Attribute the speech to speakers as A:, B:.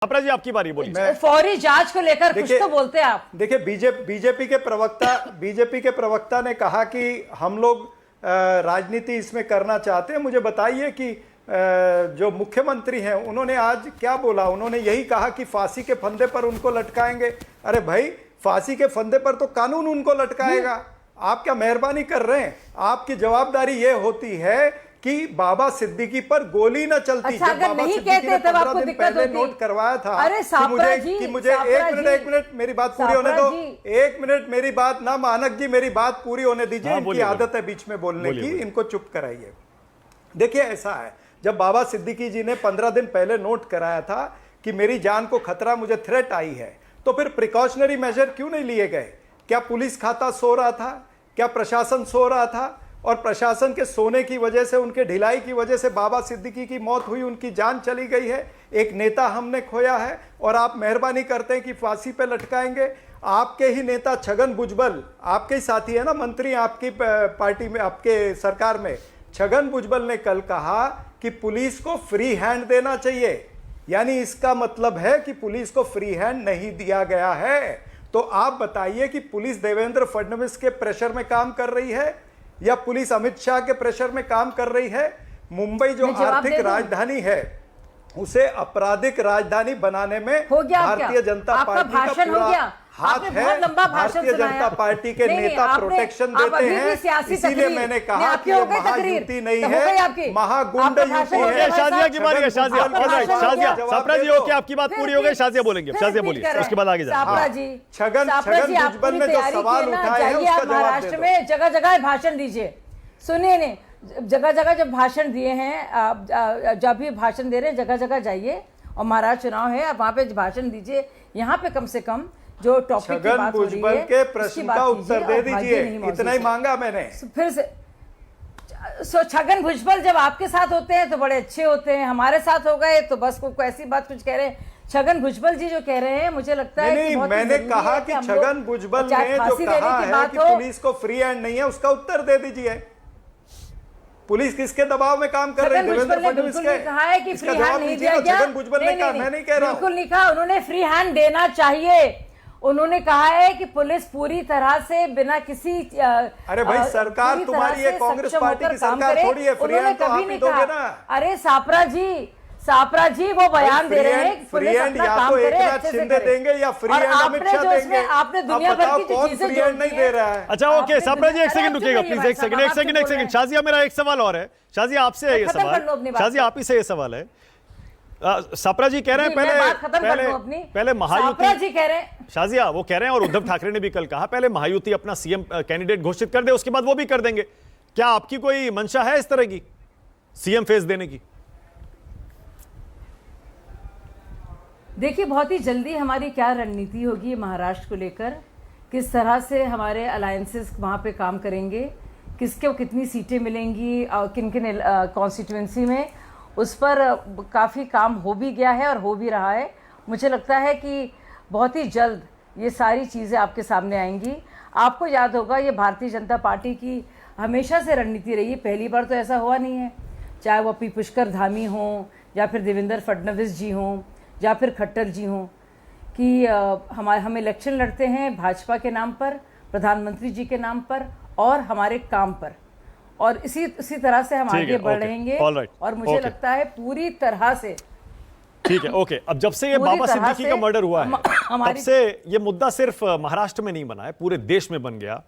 A: छापरा जी आपकी बारी, बोलिए।
B: फौरी जांच को लेकर कुछ तो बोलते हैं आप। देखिए,
C: बीजेपी के प्रवक्ता ने कहा कि हम लोग राजनीति इसमें करना चाहते हैं। मुझे बताइए कि जो मुख्यमंत्री हैं उन्होंने आज क्या बोला? उन्होंने यही कहा कि फांसी के फंदे पर उनको लटकाएंगे। अरे भाई, फांसी के फंदे पर तो कानून उनको लटकाएगा। आप क्या मेहरबानी कर रहे हैं? आपकी जवाबदारी ये होती है कि बाबा सिद्दीकी पर गोली न चलती।
B: अच्छा,
C: जब बाबा सिद्दीकी ने 15 दिन पहले नोट करवाया था कि मुझे एक मिनट मेरी बात पूरी होने दो। एक मिनट मेरी बात ना, मानक जी मेरी बात पूरी होने दीजिए। इनकी आदत है बीच में बोलने की, इनको चुप कराइए। देखिए, ऐसा है, जब बाबा सिद्दीकी जी ने 15 दिन पहले नोट कराया था कि मेरी जान को खतरा, मुझे थ्रेट आई है, तो फिर प्रिकॉशनरी मेजर क्यों नहीं लिए गए? क्या पुलिस खाता सो रहा था? क्या प्रशासन सो रहा था? और प्रशासन के सोने की वजह से, उनके ढिलाई की वजह से बाबा सिद्दीकी की मौत हुई, उनकी जान चली गई है, एक नेता हमने खोया है। और आप मेहरबानी करते हैं कि फांसी पे लटकाएंगे। आपके ही नेता छगन भुजबल, आपके ही साथी है ना, मंत्री आपकी पार्टी में, आपके सरकार में, छगन भुजबल ने कल कहा कि पुलिस को फ्री हैंड देना चाहिए। यानी इसका मतलब है कि पुलिस को फ्री हैंड नहीं दिया गया है। तो आप बताइए कि पुलिस देवेंद्र फडणवीस के प्रेशर में काम कर रही है या पुलिस अमित शाह के प्रेशर में काम कर रही है? मुंबई जो आर्थिक राजधानी है, उसे आपराधिक राजधानी बनाने में भारतीय जनता पार्टी का पूरा हाथ है। भारतीय जनता पार्टी के नेता प्रोटेक्शन देते हैं, इसीलिए मैंने कहा कि ये महायुति नहीं है, महागुंड युति है।
A: शाजिया की बारी है। शाजिया, शाजिया, छापरा जी ओके, आपकी बात पूरी हो गई। शाजिया बोलेंगे, शाजिया बोलिए, उसके बाद आगे जाए।
C: छगन भुजबल ने जो सवाल उठाए हैं उसका जवाब
B: महाराष्ट्र में जगह जगह भाषण दीजिए। सुनिए ने, जगह जगह जब भाषण दिए हैं, जब भी भाषण दे रहे हैं जगह जगह जाइए, और महाराष्ट्र चुनाव है, आप वहां पे भाषण दीजिए। यहाँ पे कम से कम जो टॉपिक की बात हो रही है,
C: के प्रश्न का उत्तर दे दीजिए। इतना ही मांगा मैंने।
B: फिर से छगन भुजबल जब आपके साथ होते हैं तो बड़े अच्छे होते हैं, हमारे साथ हो गए तो बस को ऐसी बात कुछ कह रहे हैं। छगन भुजबल जी जो कह रहे हैं, मुझे लगता है
C: नहीं, मैंने कहा कि छगन भुजबल ने जो कहा है कि पुलिस को फ्री हैंड नहीं है, उसका उत्तर दे दीजिए। पुलिस किसके दबाव में काम कर रही है? देवेंद्र फडणवीस के।
B: कहा है कि फ्री हैंड नहीं दिया गया।
C: छगन भुजबल ने कहा, मैं नहीं कह रहा हूं।
B: बिल्कुल नहीं कहा उन्होंने, फ्री हैंड देना चाहिए। उन्होंने कहा है कि पुलिस पूरी तरह से बिना किसी
C: अरे भाई, सरकार तुम्हारी है, कांग्रेस पार्टी की सरकार थोड़ी है, फ्री हैंड तो आप ही दोगे ना।
B: अरे सापरा जी वो बयान दे रहे हैं कि पुलिस अपना काम करे, अच्छे से करे।
C: देंगे या फ्री हैंड अमित शाह देंगे?
B: आपने दुनिया भर की जो चीजें जोड़
C: नहीं दे रहा है।
A: अच्छा ओके, सापरा जी एक सेकंड रुकिएगा प्लीज, एक सेकंड। शाजिया, मेरा एक सवाल और है। शाजिया आपसे है ये सवाल, शाजिया आप ही से ये सवाल है। सापरा जी कह रहे हैं पहले महायुति
B: जी कह रहे हैं,
A: शाजिया वो कह रहे हैं, और उद्धव ठाकरे ने भी कल कहा पहले महायुति अपना सीएम कैंडिडेट घोषित कर दे, उसके बाद वो भी कर देंगे। क्या आपकी कोई मंशा है इस तरह की सीएम फेस देने की?
B: देखिए, बहुत ही जल्दी हमारी क्या रणनीति होगी महाराष्ट्र को लेकर, किस तरह से हमारे अलायंसेस वहां पे काम करेंगे, किसको कितनी सीटें मिलेंगी और किन किन कॉन्स्टिट्यूएंसी में, उस पर काफ़ी काम हो भी गया है और हो भी रहा है। मुझे लगता है कि बहुत ही जल्द ये सारी चीज़ें आपके सामने आएंगी। आपको याद होगा, ये भारतीय जनता पार्टी की हमेशा से रणनीति रही है, पहली बार तो ऐसा हुआ नहीं है। चाहे वो पुष्कर धामी हों या फिर देवेंद्र फडणवीस जी हों या फिर खट्टर जी हों, कि हम इलेक्शन लड़ते हैं भाजपा के नाम पर, प्रधानमंत्री जी के नाम पर और हमारे काम पर, और इसी तरह से हम आगे बढ़ रहेंगे। और मुझे लगता है पूरी तरह से
A: ठीक है। ओके, अब जब से ये बाबा सिद्दीकी का मर्डर हुआ है, तब से ये मुद्दा सिर्फ महाराष्ट्र में नहीं बना है, पूरे देश में बन गया।